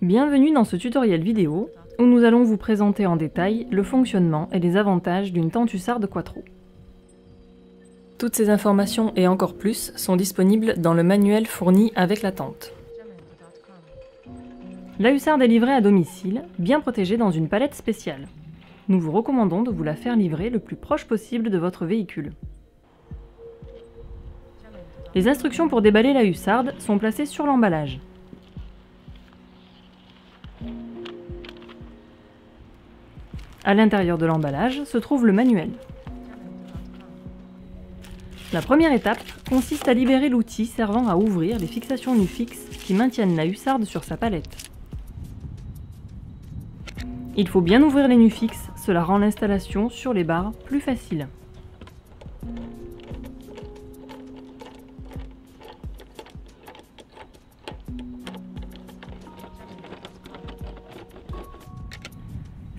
Bienvenue dans ce tutoriel vidéo où nous allons vous présenter en détail le fonctionnement et les avantages d'une tente hussarde quattro. Toutes ces informations et encore plus sont disponibles dans le manuel fourni avec la tente. La hussarde est livrée à domicile, bien protégée dans une palette spéciale. Nous vous recommandons de vous la faire livrer le plus proche possible de votre véhicule. Les instructions pour déballer la hussarde sont placées sur l'emballage. À l'intérieur de l'emballage se trouve le manuel. La première étape consiste à libérer l'outil servant à ouvrir les fixations nu fixes qui maintiennent la hussarde sur sa palette. Il faut bien ouvrir les nus fixes, cela rend l'installation sur les barres plus facile.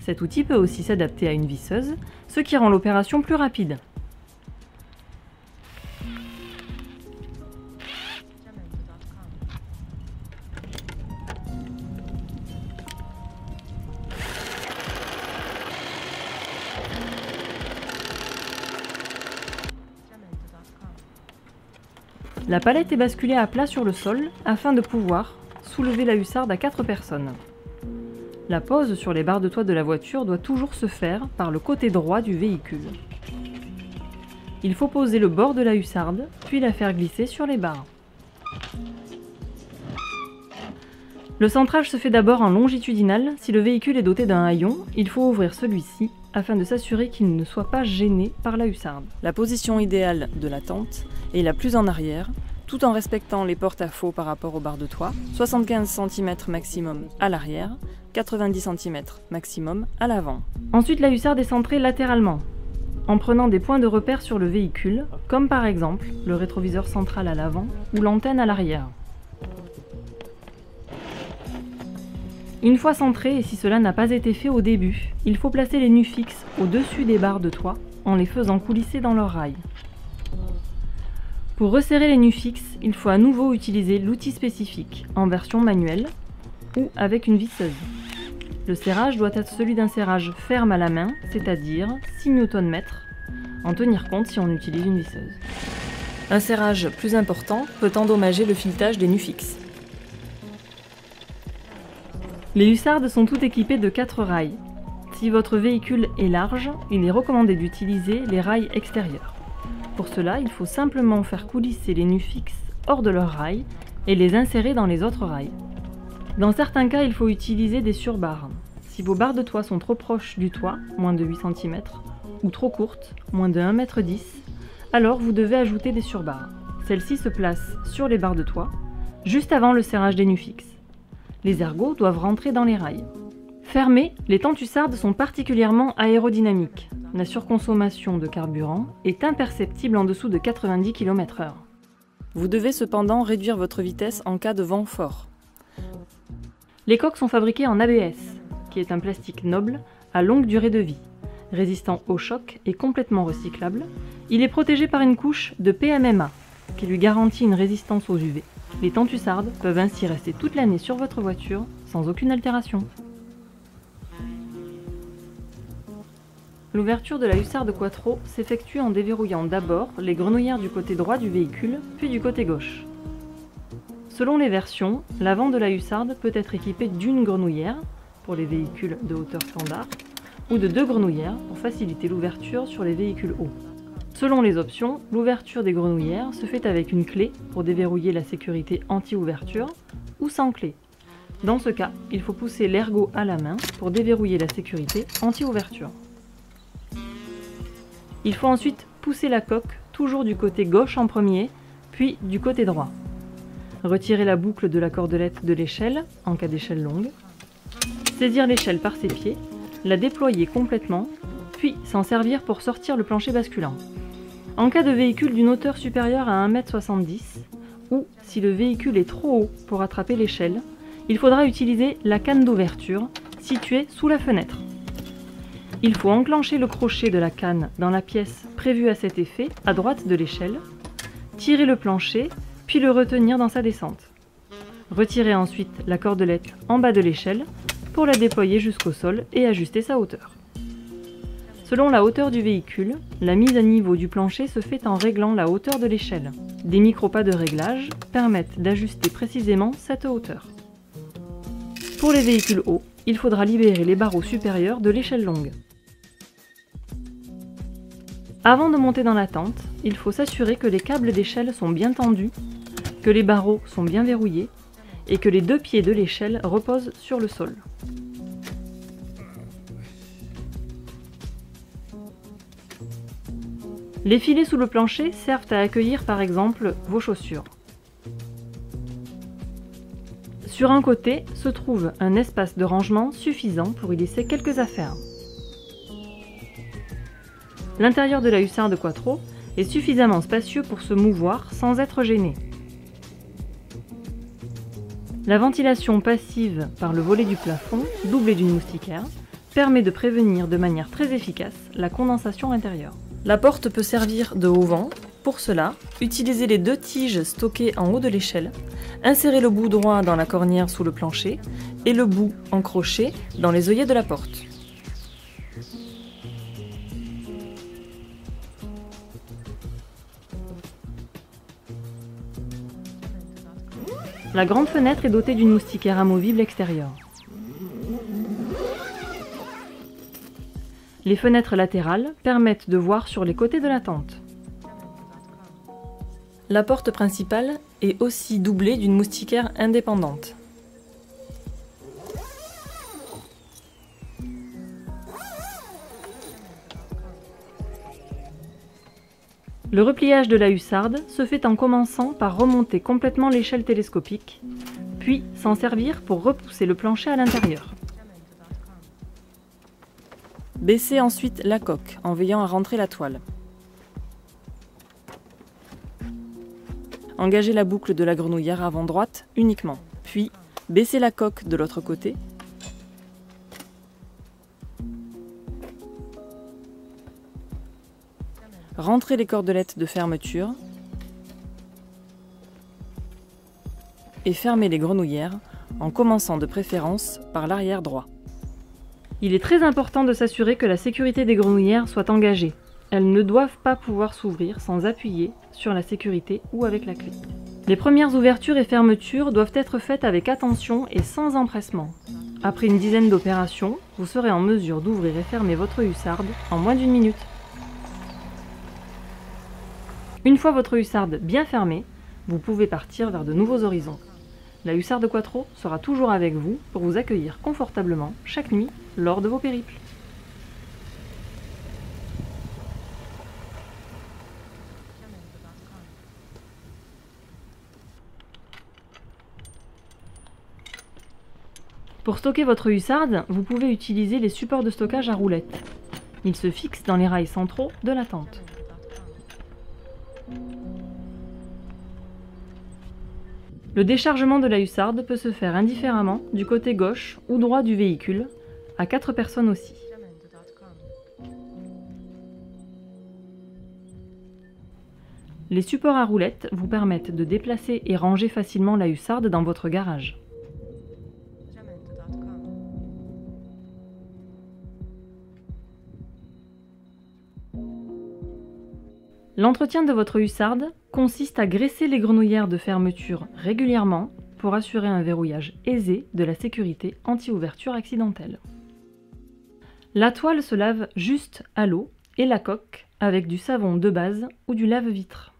Cet outil peut aussi s'adapter à une visseuse, ce qui rend l'opération plus rapide. La palette est basculée à plat sur le sol afin de pouvoir soulever la hussarde à 4 personnes. La pose sur les barres de toit de la voiture doit toujours se faire par le côté droit du véhicule. Il faut poser le bord de la hussarde, puis la faire glisser sur les barres. Le centrage se fait d'abord en longitudinal. Si le véhicule est doté d'un haillon, il faut ouvrir celui-ci afin de s'assurer qu'il ne soit pas gêné par la hussarde. La position idéale de la tente est la plus en arrière, tout en respectant les porte-à-faux par rapport aux barres de toit, 75 cm maximum à l'arrière, 90 cm maximum à l'avant. Ensuite, la hussarde est centrée latéralement, en prenant des points de repère sur le véhicule, comme par exemple le rétroviseur central à l'avant ou l'antenne à l'arrière. Une fois centrée, et si cela n'a pas été fait au début, il faut placer les nus fixes au-dessus des barres de toit en les faisant coulisser dans leurs rails. Pour resserrer les nus fixes, il faut à nouveau utiliser l'outil spécifique en version manuelle ou avec une visseuse. Le serrage doit être celui d'un serrage ferme à la main, c'est-à-dire 6 Nm, en tenir compte si on utilise une visseuse. Un serrage plus important peut endommager le filetage des nus fixes. Les hussardes sont toutes équipées de 4 rails. Si votre véhicule est large, il est recommandé d'utiliser les rails extérieurs. Pour cela, il faut simplement faire coulisser les nus fixes hors de leurs rails et les insérer dans les autres rails. Dans certains cas, il faut utiliser des surbarres. Si vos barres de toit sont trop proches du toit, moins de 8 cm, ou trop courtes, moins de 1,10 m, alors vous devez ajouter des surbarres. Celles-ci se placent sur les barres de toit, juste avant le serrage des nus fixes. Les ergots doivent rentrer dans les rails. Fermées, les tentes hussardes sont particulièrement aérodynamiques. La surconsommation de carburant est imperceptible en dessous de 90 km/h. Vous devez cependant réduire votre vitesse en cas de vent fort. Les coques sont fabriquées en ABS, qui est un plastique noble à longue durée de vie. Résistant au choc et complètement recyclable, il est protégé par une couche de PMMA, qui lui garantit une résistance aux UV. Les tentes hussardes peuvent ainsi rester toute l'année sur votre voiture sans aucune altération. L'ouverture de la hussarde quattro s'effectue en déverrouillant d'abord les grenouillères du côté droit du véhicule, puis du côté gauche. Selon les versions, l'avant de la hussarde peut être équipé d'une grenouillère, pour les véhicules de hauteur standard, ou de 2 grenouillères pour faciliter l'ouverture sur les véhicules hauts. Selon les options, l'ouverture des grenouillères se fait avec une clé pour déverrouiller la sécurité anti-ouverture ou sans clé. Dans ce cas, il faut pousser l'ergot à la main pour déverrouiller la sécurité anti-ouverture. Il faut ensuite pousser la coque, toujours du côté gauche en premier, puis du côté droit. Retirer la boucle de la cordelette de l'échelle, en cas d'échelle longue. Saisir l'échelle par ses pieds, la déployer complètement, puis s'en servir pour sortir le plancher basculant. En cas de véhicule d'une hauteur supérieure à 1,70 m, ou si le véhicule est trop haut pour attraper l'échelle, il faudra utiliser la canne d'ouverture située sous la fenêtre. Il faut enclencher le crochet de la canne dans la pièce prévue à cet effet, à droite de l'échelle, tirer le plancher, puis le retenir dans sa descente. Retirez ensuite la cordelette en bas de l'échelle pour la déployer jusqu'au sol et ajuster sa hauteur. Selon la hauteur du véhicule, la mise à niveau du plancher se fait en réglant la hauteur de l'échelle. Des micro-pas de réglage permettent d'ajuster précisément cette hauteur. Pour les véhicules hauts, il faudra libérer les barreaux supérieurs de l'échelle longue. Avant de monter dans la tente, il faut s'assurer que les câbles d'échelle sont bien tendus, que les barreaux sont bien verrouillés et que les deux pieds de l'échelle reposent sur le sol. Les filets sous le plancher servent à accueillir par exemple vos chaussures. Sur un côté se trouve un espace de rangement suffisant pour y laisser quelques affaires. L'intérieur de la Hussarde Quattro est suffisamment spacieux pour se mouvoir sans être gêné. La ventilation passive par le volet du plafond, doublé d'une moustiquaire, permet de prévenir de manière très efficace la condensation intérieure. La porte peut servir de haut-vent. Pour cela, utilisez les deux tiges stockées en haut de l'échelle, insérez le bout droit dans la cornière sous le plancher et le bout en crochet dans les œillets de la porte. La grande fenêtre est dotée d'une moustiquaire amovible extérieure. Les fenêtres latérales permettent de voir sur les côtés de la tente. La porte principale est aussi doublée d'une moustiquaire indépendante. Le repliage de la Hussarde se fait en commençant par remonter complètement l'échelle télescopique, puis s'en servir pour repousser le plancher à l'intérieur. Baissez ensuite la coque en veillant à rentrer la toile. Engagez la boucle de la grenouillère avant droite uniquement, puis baissez la coque de l'autre côté. Rentrez les cordelettes de fermeture et fermez les grenouillères en commençant de préférence par l'arrière droit. Il est très important de s'assurer que la sécurité des grenouillères soit engagée. Elles ne doivent pas pouvoir s'ouvrir sans appuyer sur la sécurité ou avec la clé. Les premières ouvertures et fermetures doivent être faites avec attention et sans empressement. Après une dizaine d'opérations, vous serez en mesure d'ouvrir et fermer votre Hussarde en moins d'une minute. Une fois votre Hussarde bien fermée, vous pouvez partir vers de nouveaux horizons. La Hussarde Quattro sera toujours avec vous pour vous accueillir confortablement chaque nuit lors de vos périples. Pour stocker votre Hussarde, vous pouvez utiliser les supports de stockage à roulettes. Ils se fixent dans les rails centraux de la tente. Le déchargement de la Hussarde peut se faire indifféremment du côté gauche ou droit du véhicule, à 4 personnes aussi. Les supports à roulettes vous permettent de déplacer et ranger facilement la Hussarde dans votre garage. L'entretien de votre Hussarde consiste à graisser les grenouillères de fermeture régulièrement pour assurer un verrouillage aisé de la sécurité anti-ouverture accidentelle. La toile se lave juste à l'eau et la coque avec du savon de base ou du lave-vitre.